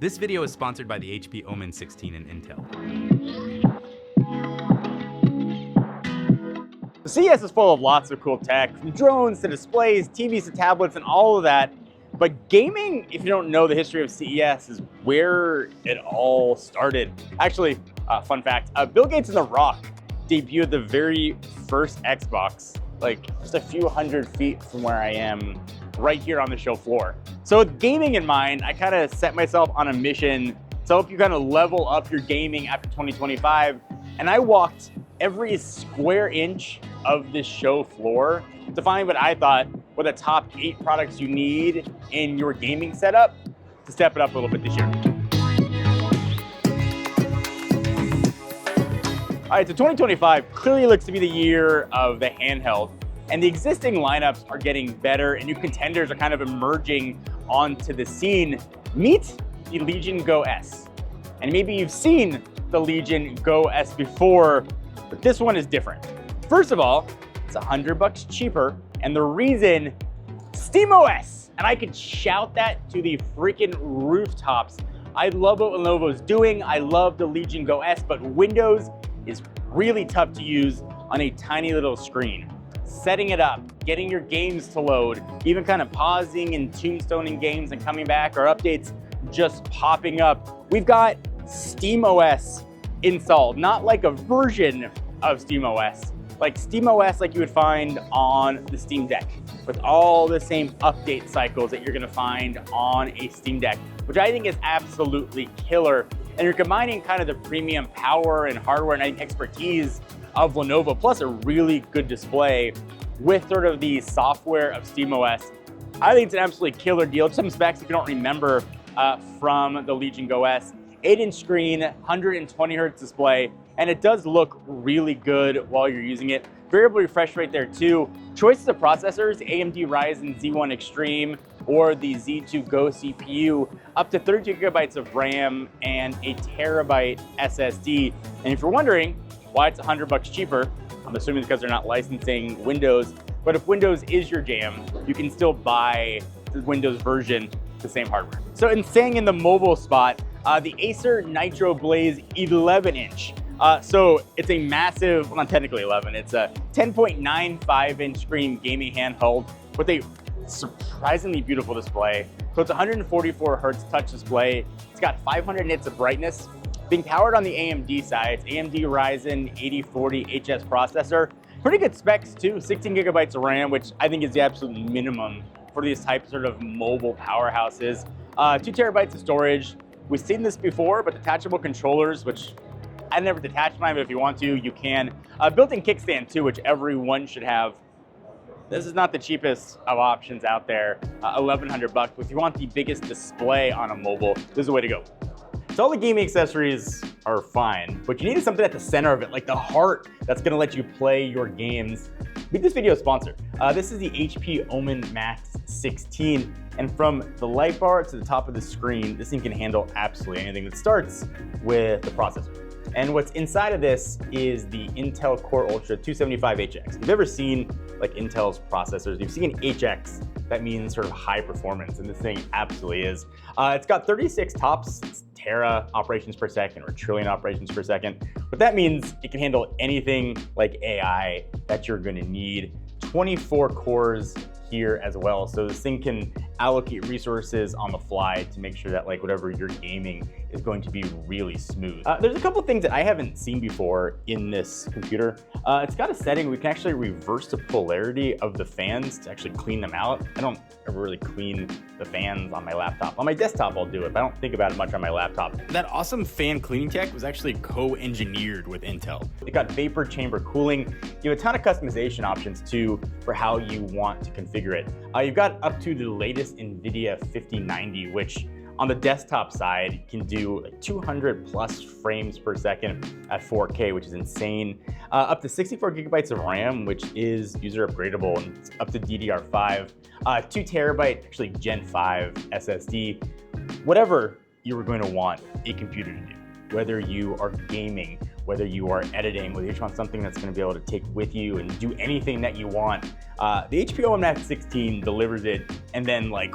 This video is sponsored by the HP OMEN 16 and Intel. The CES is full of lots of cool tech, from drones to displays, TVs to tablets, and all of that. But gaming, if you don't know the history of CES, is where it all started. Actually, fun fact, Bill Gates and The Rock debuted the very first Xbox, like just a few hundred feet from where I am, right here on the show floor. So with gaming in mind, I kind of set myself on a mission to help you kind of level up your gaming after 2025. And I walked every square inch of this show floor to find what I thought were the top 8 products you need in your gaming setup to step it up a little bit this year. All right, so 2025 clearly looks to be the year of the handheld, and the existing lineups are getting better and new contenders are kind of emerging onto the scene. Meet the Legion Go S. And maybe you've seen the Legion Go S before, but this one is different. First of all, it's $100 cheaper, and the reason, SteamOS. And I could shout that to the freaking rooftops. I love what Lenovo's doing. I love the Legion Go S, but Windows is really tough to use on a tiny little screen. Setting it up, getting your games to load, even kind of pausing and tombstoning games and coming back, or updates just popping up. We've got SteamOS installed, not like a version of SteamOS, like SteamOS like you would find on the Steam Deck, with all the same update cycles that you're gonna find on a Steam Deck, which I think is absolutely killer. And you're combining kind of the premium power and hardware and expertise of Lenovo, plus a really good display with sort of the software of SteamOS. I think it's an absolutely killer deal. Just some specs if you don't remember from the Legion Go S. 8-inch screen, 120 hertz display, and it does look really good while you're using it. Variable refresh rate there too. Choices of processors, AMD Ryzen Z1 Extreme or the Z2 Go CPU, up to 32 gigabytes of RAM and a terabyte SSD. And if you're wondering why it's $100 cheaper, I'm assuming it's because they're not licensing Windows, but if Windows is your jam, you can still buy the Windows version, the same hardware. So in staying in the mobile spot, the Acer Nitro Blaze 11-inch. So it's a massive, well, not technically 11, it's a 10.95-inch screen gaming handheld with a surprisingly beautiful display. So it's 144 hertz touch display. It's got 500 nits of brightness. Being powered on the AMD side, it's AMD Ryzen 8040 HS processor. Pretty good specs too, 16 gigabytes of RAM, which I think is the absolute minimum for these types of mobile powerhouses. 2 terabytes of storage. We've seen this before, but detachable controllers, which I never detach mine, but if you want to, you can. Built-in kickstand too, which everyone should have. This is not the cheapest of options out there, $1,100, but if you want the biggest display on a mobile, this is the way to go. So all the gaming accessories are fine, but you needed something at the center of it, like the heart that's gonna let you play your games. Meet this video's sponsor. This is the HP OMEN Max 16, and from the light bar to the top of the screen, this thing can handle absolutely anything. That starts with the processor. And what's inside of this is the Intel Core Ultra 275HX. If you've ever seen like Intel's processors, you've seen HX, that means sort of high performance, and this thing absolutely is. It's got 36 tops, it's tera operations per second or trillion operations per second. But that means it can handle anything like AI that you're gonna need. 24 cores here as well, so this thing can allocate resources on the fly to make sure that like whatever you're gaming is going to be really smooth. There's a couple things that I haven't seen before in this computer. It's got a setting we can actually reverse the polarity of the fans to actually clean them out. I don't ever really clean the fans on my laptop. On my desktop I'll do it, but I don't think about it much on my laptop. That awesome fan cleaning tech was actually co-engineered with Intel. It got vapor chamber cooling. You have a ton of customization options too for how you want to configure it. You've got up to the latest NVIDIA 5090, which on the desktop side can do like 200 plus frames per second at 4K, which is insane. Up to 64 gigabytes of RAM, which is user upgradable, and it's up to DDR5. 2 terabyte, actually Gen 5 SSD. Whatever you were going to want a computer to do. whether you are gaming, whether you are editing, whether you just want something that's going to be able to take with you and do anything that you want, the HP OMEN 16 delivers it, and then like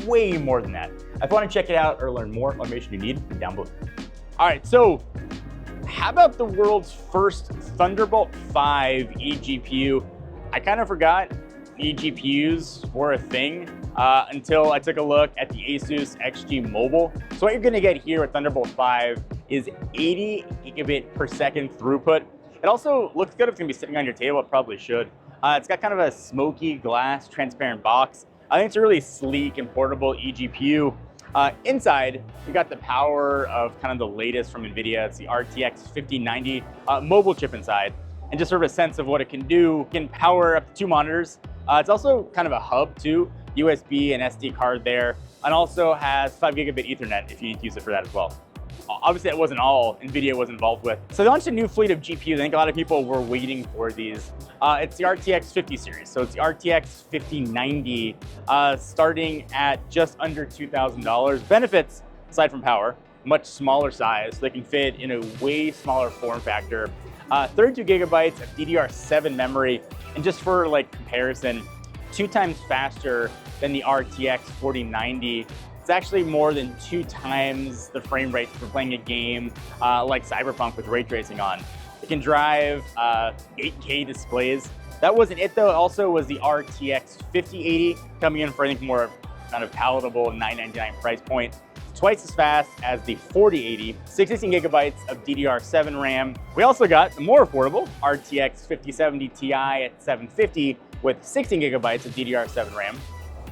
way more than that. If you want to check it out or learn more information you need, down below. All right, so how about the world's first Thunderbolt 5 eGPU? I kind of forgot eGPUs were a thing until I took a look at the Asus XG Mobile. So what you're gonna get here with Thunderbolt 5 is 80 gigabit per second throughput. It also looks good if it's gonna be sitting on your table, it probably should. It's got kind of a smoky glass transparent box. I think it's a really sleek and portable eGPU. Inside, we got the power of kind of the latest from NVIDIA. It's the RTX 5090 mobile chip inside. And just sort of a sense of what it can do, it can power up to 2 monitors. It's also kind of a hub too, USB and SD card there, and also has 5 gigabit Ethernet if you need to use it for that as well. Obviously, that wasn't all NVIDIA was involved with. So they launched a new fleet of GPUs. I think a lot of people were waiting for these. It's the RTX 50 series. So it's the RTX 5090, starting at just under $2,000. Benefits, aside from power, much smaller size. So they can fit in a way smaller form factor. 32 gigabytes of DDR7 memory. And just for like comparison, 2 times faster than the RTX 4090. It's actually more than 2 times the frame rate for playing a game like Cyberpunk with ray tracing on. It can drive 8K displays. That wasn't it though. It also was the RTX 5080 coming in for I think more kind of palatable $999 price point. Twice as fast as the 4080, 16 gigabytes of DDR7 RAM. We also got the more affordable RTX 5070 Ti at $750 with 16 gigabytes of DDR7 RAM.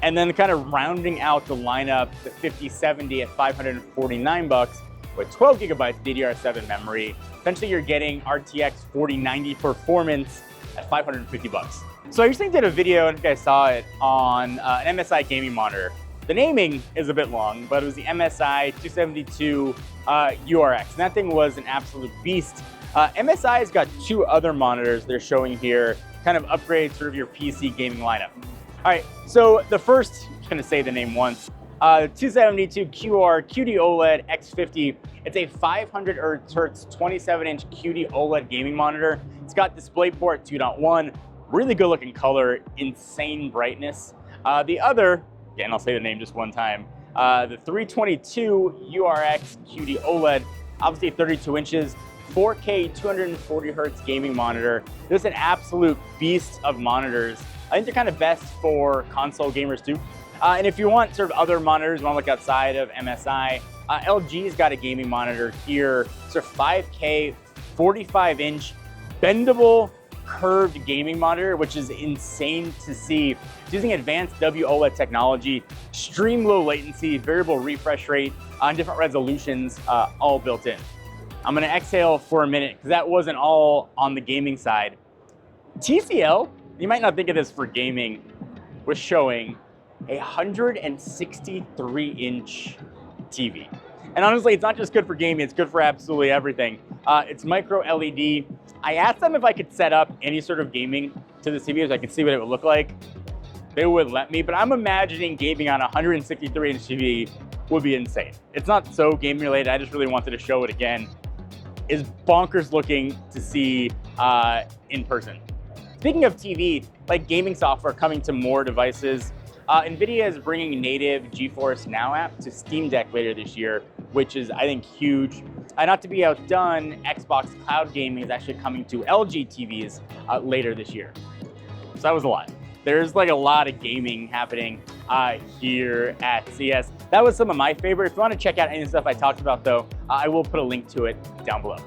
And then kind of rounding out the lineup, the 5070 at $549 with 12 gigabytes DDR7 memory. Essentially, you're getting RTX 4090 performance at $550. So I recently did a video, and you guys saw it, on an MSI Gaming Monitor. The naming is a bit long, but it was the MSI 272 URX, and that thing was an absolute beast. MSI's got 2 other monitors they're showing here, kind of upgrade sort of your PC gaming lineup. All right, so the first, I'm just gonna say the name once, 272 QD OLED X50. It's a 500 Hz 27-inch QD OLED gaming monitor. It's got DisplayPort 2.1, really good looking color, insane brightness. The other, again, I'll say the name just one time, the 322 URX QD OLED, obviously 32 inches, 4K 240 Hz gaming monitor. This is an absolute beast of monitors. I think they're kind of best for console gamers too. And if you want sort of other monitors, you want to look outside of MSI, LG's got a gaming monitor here. It's a 5K 45-inch bendable curved gaming monitor, which is insane to see. It's using advanced WOLED technology, extreme low latency, variable refresh rate on different resolutions, all built in. I'm gonna exhale for a minute because that wasn't all on the gaming side. TCL, you might not think of this for gaming, was showing a 163-inch TV. And honestly, it's not just good for gaming, it's good for absolutely everything. It's micro LED. I asked them if I could set up any sort of gaming to this TV so I could see what it would look like. They wouldn't let me, but I'm imagining gaming on a 163-inch TV would be insane. It's not so game related, I just really wanted to show it again. It's bonkers looking to see in person. Speaking of TV, like gaming software coming to more devices, NVIDIA is bringing native GeForce Now app to Steam Deck later this year, which is, I think, huge. Not to be outdone, Xbox Cloud Gaming is actually coming to LG TVs later this year. So that was a lot. There's like a lot of gaming happening here at CES. That was some of my favorites. If you want to check out any of the stuff I talked about though, I will put a link to it down below.